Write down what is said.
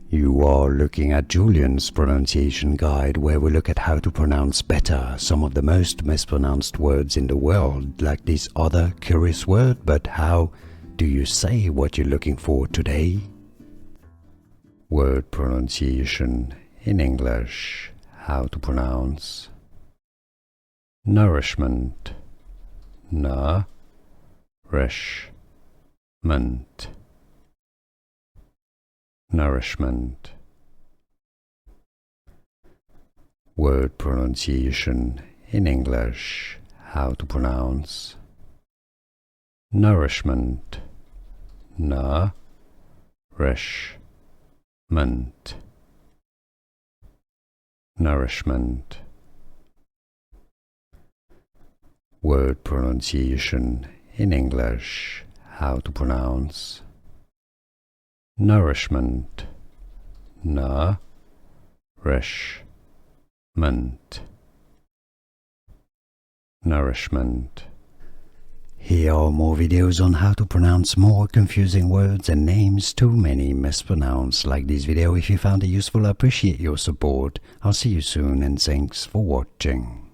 You are looking at Julian's pronunciation guide, where we look at how to pronounce better some of the most mispronounced words in the world, like this other curious word. But how do you say what you're looking for today? Word pronunciation in English. How to pronounce nourishment. Nourishment. Nourishment. Word pronunciation in English. How to pronounce nourishment. Nourishment. Nourishment. Word pronunciation in English. How to pronounce nourishment. Nourishment. Nourishment. Here are more videos on how to pronounce more confusing words and names too many mispronounced. Like this video if you found it useful. I appreciate your support. I'll see you soon and thanks for watching.